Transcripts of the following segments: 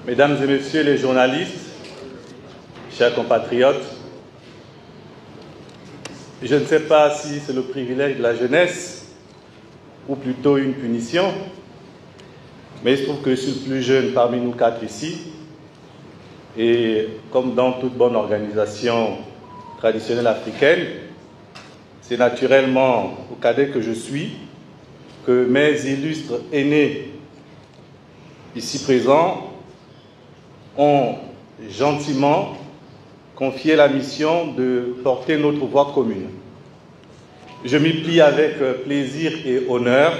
Mesdames et Messieurs les journalistes, chers compatriotes, je ne sais pas si c'est le privilège de la jeunesse ou plutôt une punition, mais il se trouve que je suis le plus jeune parmi nous quatre ici et comme dans toute bonne organisation traditionnelle africaine, c'est naturellement au cadet que je suis que mes illustres aînés ici présents ont gentiment confié la mission de porter notre voix commune. Je m'y plie avec plaisir et honneur,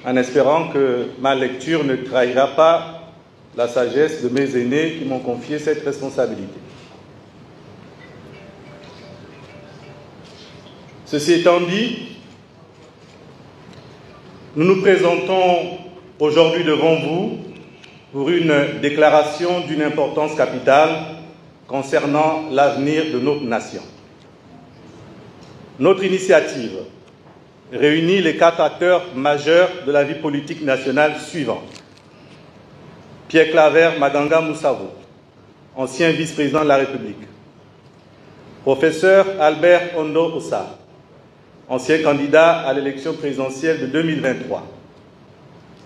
en espérant que ma lecture ne trahira pas la sagesse de mes aînés qui m'ont confié cette responsabilité. Ceci étant dit, nous nous présentons aujourd'hui devant vous pour une déclaration d'une importance capitale concernant l'avenir de notre nation. Notre initiative réunit les quatre acteurs majeurs de la vie politique nationale suivants. Pierre Claver Maganga Moussavo, ancien vice-président de la République. Professeur Albert Ondo Ossa, ancien candidat à l'élection présidentielle de 2023.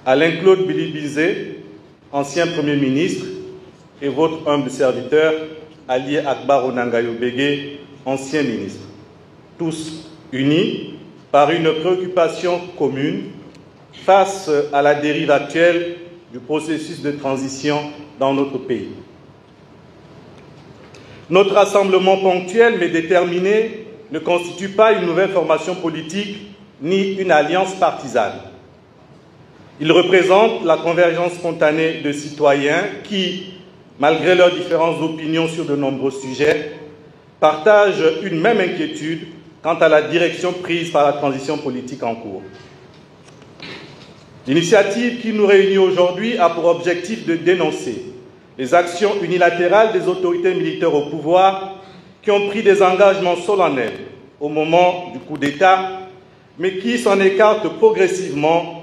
Alain-Claude Bilibizé, ancien Premier ministre, et votre humble serviteur, Ali Akbar Onangayo Bégué, ancien ministre. Tous unis par une préoccupation commune face à la dérive actuelle du processus de transition dans notre pays. Notre rassemblement ponctuel mais déterminé ne constitue pas une nouvelle formation politique ni une alliance partisane. Il représente la convergence spontanée de citoyens qui, malgré leurs différences d'opinion sur de nombreux sujets, partagent une même inquiétude quant à la direction prise par la transition politique en cours. L'initiative qui nous réunit aujourd'hui a pour objectif de dénoncer les actions unilatérales des autorités militaires au pouvoir qui ont pris des engagements solennels au moment du coup d'État, mais qui s'en écartent progressivement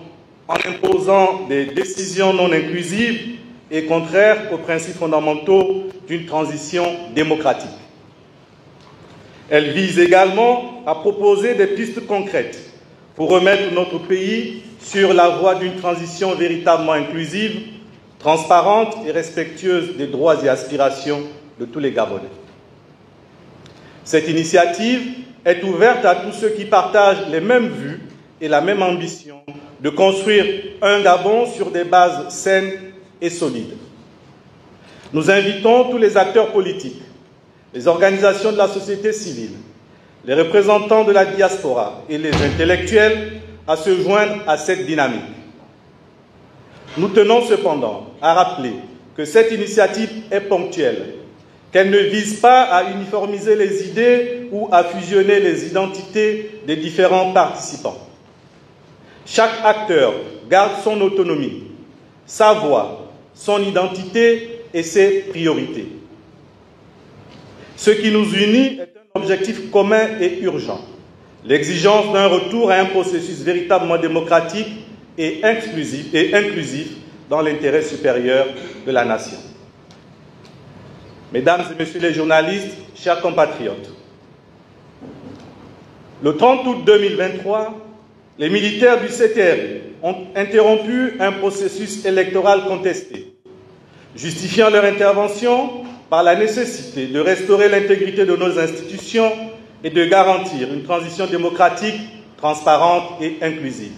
en imposant des décisions non inclusives et contraires aux principes fondamentaux d'une transition démocratique. Elle vise également à proposer des pistes concrètes pour remettre notre pays sur la voie d'une transition véritablement inclusive, transparente et respectueuse des droits et aspirations de tous les Gabonais. Cette initiative est ouverte à tous ceux qui partagent les mêmes vues et la même ambition de construire un Gabon sur des bases saines et solides. Nous invitons tous les acteurs politiques, les organisations de la société civile, les représentants de la diaspora et les intellectuels à se joindre à cette dynamique. Nous tenons cependant à rappeler que cette initiative est ponctuelle, qu'elle ne vise pas à uniformiser les idées ou à fusionner les identités des différents participants. Chaque acteur garde son autonomie, sa voix, son identité et ses priorités. Ce qui nous unit est un objectif commun et urgent, l'exigence d'un retour à un processus véritablement démocratique et inclusif dans l'intérêt supérieur de la nation. Mesdames et Messieurs les journalistes, chers compatriotes, le 30 août 2023, les militaires du CTRI ont interrompu un processus électoral contesté, justifiant leur intervention par la nécessité de restaurer l'intégrité de nos institutions et de garantir une transition démocratique, transparente et inclusive.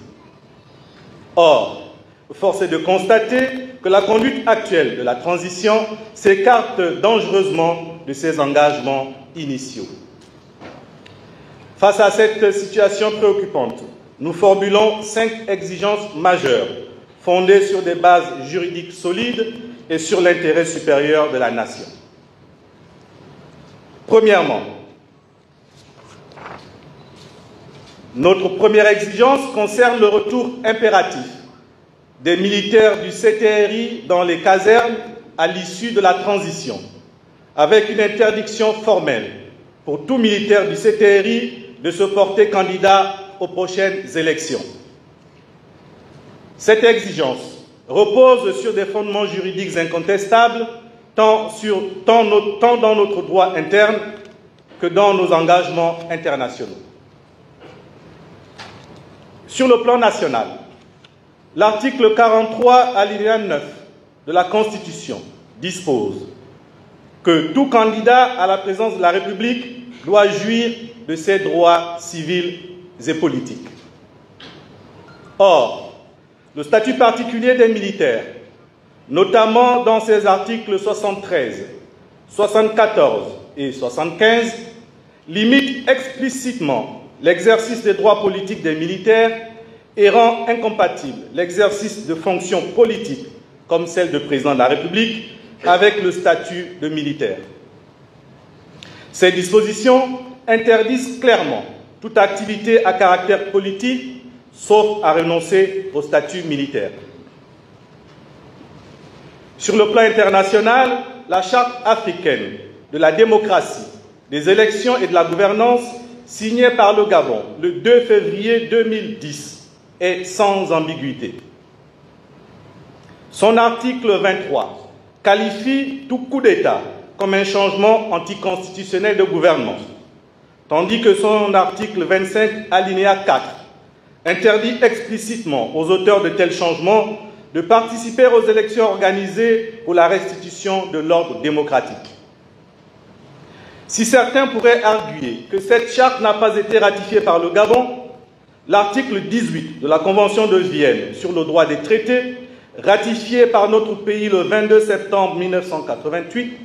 Or, force est de constater que la conduite actuelle de la transition s'écarte dangereusement de ses engagements initiaux. Face à cette situation préoccupante, nous formulons 5 exigences majeures fondées sur des bases juridiques solides et sur l'intérêt supérieur de la nation. Premièrement, notre première exigence concerne le retour impératif des militaires du CTRI dans les casernes à l'issue de la transition, avec une interdiction formelle pour tout militaire du CTRI de se porter candidat aux prochaines élections. Cette exigence repose sur des fondements juridiques incontestables, tant dans notre droit interne que dans nos engagements internationaux. Sur le plan national, l'article 43, alinéa 9 de la Constitution dispose que tout candidat à la présidence de la République doit jouir de ses droits civils et politiques. Or, le statut particulier des militaires, notamment dans ses articles 73, 74 et 75, limite explicitement l'exercice des droits politiques des militaires et rend incompatible l'exercice de fonctions politiques, comme celle de président de la République, avec le statut de militaire. Ces dispositions interdisent clairement toute activité à caractère politique, sauf à renoncer au statut militaire. Sur le plan international, la Charte africaine de la démocratie, des élections et de la gouvernance, signée par le Gabon le 2 février 2010, est sans ambiguïté. Son article 23 qualifie tout coup d'État comme un changement anticonstitutionnel de gouvernement, tandis que son article 25, alinéa 4, interdit explicitement aux auteurs de tels changements de participer aux élections organisées pour la restitution de l'ordre démocratique. Si certains pourraient arguer que cette charte n'a pas été ratifiée par le Gabon, l'article 18 de la Convention de Vienne sur le droit des traités, ratifiée par notre pays le 22 septembre 1988,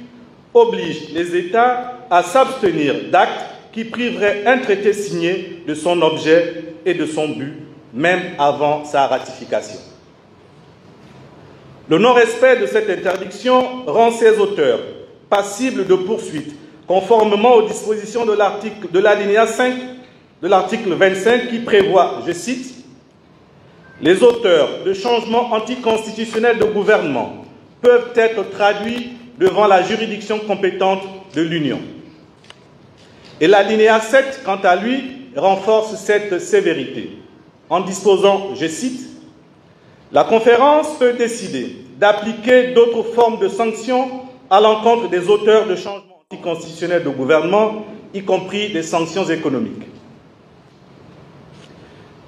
oblige les États à s'abstenir d'actes qui priveraient un traité signé de son objet et de son but, même avant sa ratification. Le non-respect de cette interdiction rend ses auteurs passibles de poursuites, conformément aux dispositions de l'alinéa 5 de l'article 25 qui prévoit, je cite, « Les auteurs de changements anticonstitutionnels de gouvernement peuvent être traduits devant la juridiction compétente de l'Union. » Et l'alinéa 7, quant à lui, renforce cette sévérité en disposant, je cite, « La conférence peut décider d'appliquer d'autres formes de sanctions à l'encontre des auteurs de changements anticonstitutionnels de gouvernement, y compris des sanctions économiques. »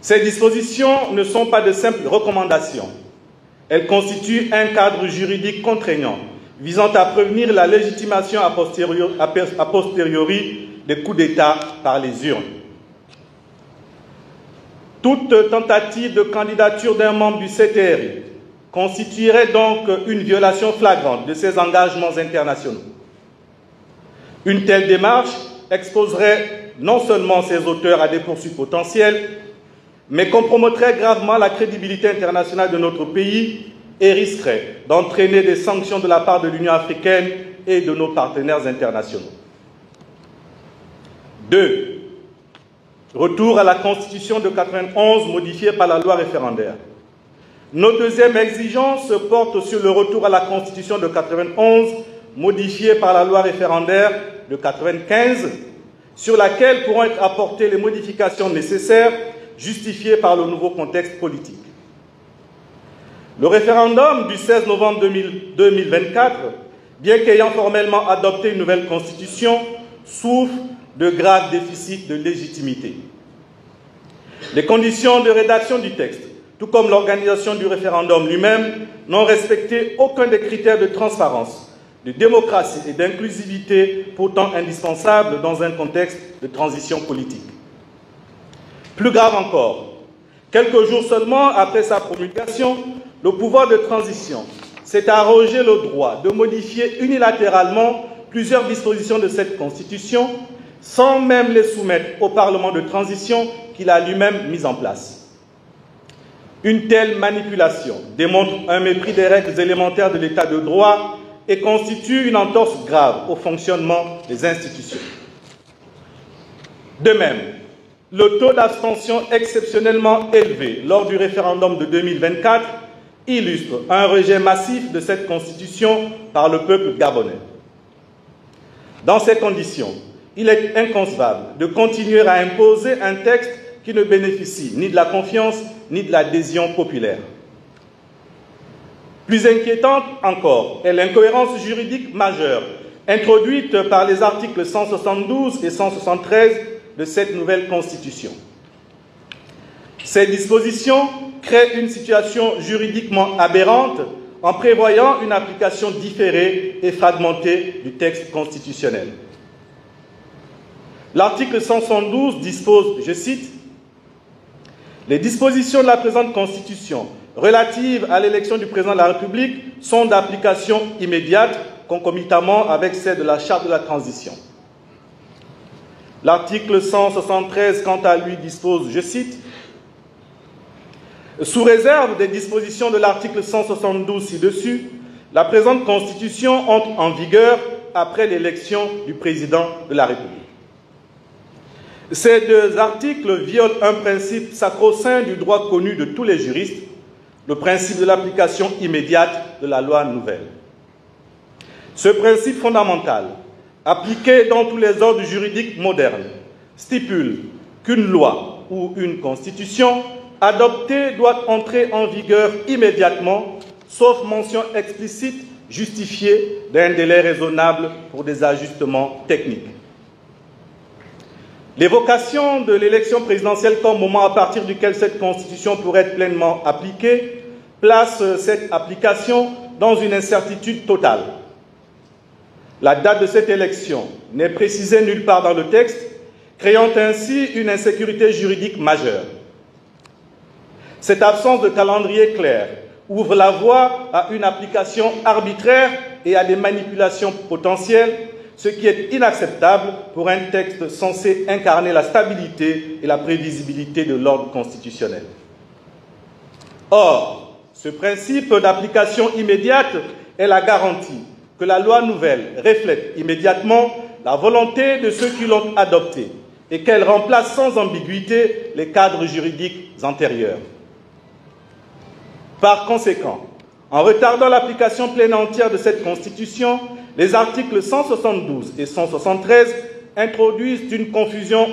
Ces dispositions ne sont pas de simples recommandations. Elles constituent un cadre juridique contraignant visant à prévenir la légitimation a posteriori des coups d'État par les urnes. Toute tentative de candidature d'un membre du CTRI constituerait donc une violation flagrante de ses engagements internationaux. Une telle démarche exposerait non seulement ses auteurs à des poursuites potentielles, mais compromettrait gravement la crédibilité internationale de notre pays et risquerait d'entraîner des sanctions de la part de l'Union africaine et de nos partenaires internationaux. 2. Retour à la Constitution de 1991 modifiée par la loi référendaire. Notre deuxième exigence porte sur le retour à la Constitution de 1991 modifiée par la loi référendaire de 1995, sur laquelle pourront être apportées les modifications nécessaires justifiées par le nouveau contexte politique. Le référendum du 16 novembre 2024, bien qu'ayant formellement adopté une nouvelle constitution, souffre de graves déficits de légitimité. Les conditions de rédaction du texte, tout comme l'organisation du référendum lui-même, n'ont respecté aucun des critères de transparence, de démocratie et d'inclusivité pourtant indispensables dans un contexte de transition politique. Plus grave encore, quelques jours seulement après sa promulgation, le pouvoir de transition s'est arrogé le droit de modifier unilatéralement plusieurs dispositions de cette Constitution sans même les soumettre au Parlement de transition qu'il a lui-même mis en place. Une telle manipulation démontre un mépris des règles élémentaires de l'État de droit et constitue une entorse grave au fonctionnement des institutions. De même, le taux d'abstention exceptionnellement élevé lors du référendum de 2024 illustre un rejet massif de cette Constitution par le peuple gabonais. Dans ces conditions, il est inconcevable de continuer à imposer un texte qui ne bénéficie ni de la confiance ni de l'adhésion populaire. Plus inquiétante encore est l'incohérence juridique majeure introduite par les articles 172 et 173 de cette nouvelle Constitution. Ces dispositions créent une situation juridiquement aberrante en prévoyant une application différée et fragmentée du texte constitutionnel. L'article 172 dispose, je cite, « Les dispositions de la présente Constitution relatives à l'élection du président de la République sont d'application immédiate, concomitamment avec celle de la Charte de la transition. » L'article 173, quant à lui, dispose, je cite, « Sous réserve des dispositions de l'article 172 ci-dessus, la présente Constitution entre en vigueur après l'élection du président de la République. » Ces deux articles violent un principe sacro-saint du droit connu de tous les juristes, le principe de l'application immédiate de la loi nouvelle. Ce principe fondamental, appliqué dans tous les ordres juridiques modernes, stipule qu'une loi ou une constitution adoptée doit entrer en vigueur immédiatement, sauf mention explicite justifiée d'un délai raisonnable pour des ajustements techniques. L'évocation de l'élection présidentielle comme moment à partir duquel cette Constitution pourrait être pleinement appliquée place cette application dans une incertitude totale. La date de cette élection n'est précisée nulle part dans le texte, créant ainsi une insécurité juridique majeure. Cette absence de calendrier clair ouvre la voie à une application arbitraire et à des manipulations potentielles, ce qui est inacceptable pour un texte censé incarner la stabilité et la prévisibilité de l'ordre constitutionnel. Or, ce principe d'application immédiate est la garantie que la loi nouvelle reflète immédiatement la volonté de ceux qui l'ont adoptée et qu'elle remplace sans ambiguïté les cadres juridiques antérieurs. Par conséquent, en retardant l'application pleine et entière de cette Constitution, les articles 172 et 173 introduisent une confusion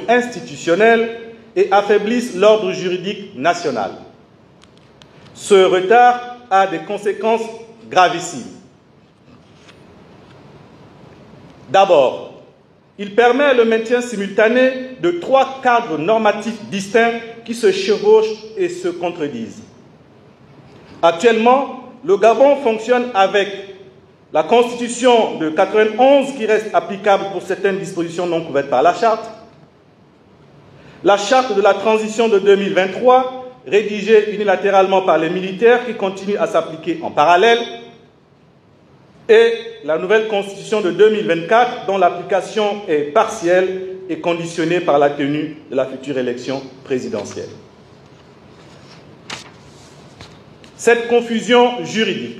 institutionnelle et affaiblissent l'ordre juridique national. Ce retard a des conséquences gravissimes. D'abord, il permet le maintien simultané de trois cadres normatifs distincts qui se chevauchent et se contredisent. Actuellement, le Gabon fonctionne avec la Constitution de 1991 qui reste applicable pour certaines dispositions non couvertes par la Charte, la Charte de la transition de 2023 rédigée unilatéralement par les militaires qui continue à s'appliquer en parallèle, et la nouvelle Constitution de 2024 dont l'application est partielle et conditionnée par la tenue de la future élection présidentielle. Cette confusion juridique,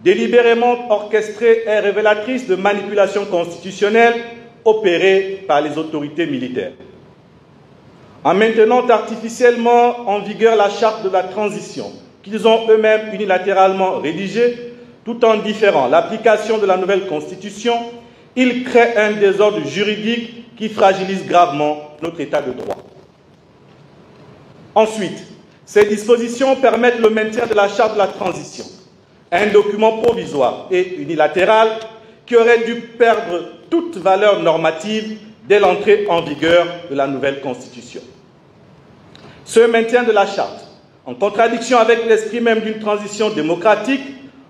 délibérément orchestrée, est révélatrice de manipulations constitutionnelles opérées par les autorités militaires. En maintenant artificiellement en vigueur la charte de la transition, qu'ils ont eux-mêmes unilatéralement rédigée, tout en différant l'application de la nouvelle Constitution, ils créent un désordre juridique qui fragilise gravement notre état de droit. Ensuite, ces dispositions permettent le maintien de la charte de la transition, un document provisoire et unilatéral qui aurait dû perdre toute valeur normative dès l'entrée en vigueur de la nouvelle Constitution. Ce maintien de la charte, en contradiction avec l'esprit même d'une transition démocratique,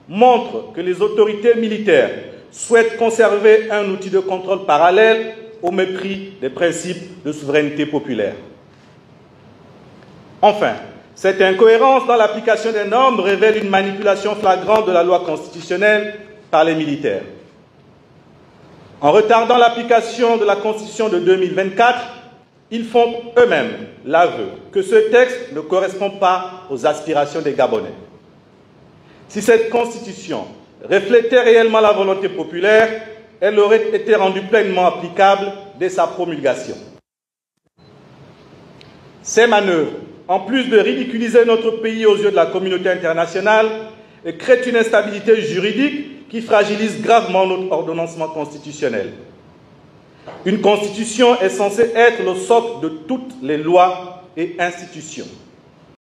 montre que les autorités militaires souhaitent conserver un outil de contrôle parallèle au mépris des principes de souveraineté populaire. Enfin, cette incohérence dans l'application des normes révèle une manipulation flagrante de la loi constitutionnelle par les militaires. En retardant l'application de la Constitution de 2024, ils font eux-mêmes l'aveu que ce texte ne correspond pas aux aspirations des Gabonais. Si cette Constitution reflétait réellement la volonté populaire, elle aurait été rendue pleinement applicable dès sa promulgation. Ces manœuvres, en plus de ridiculiser notre pays aux yeux de la communauté internationale, créent une instabilité juridique qui fragilise gravement notre ordonnancement constitutionnel. Une constitution est censée être le socle de toutes les lois et institutions.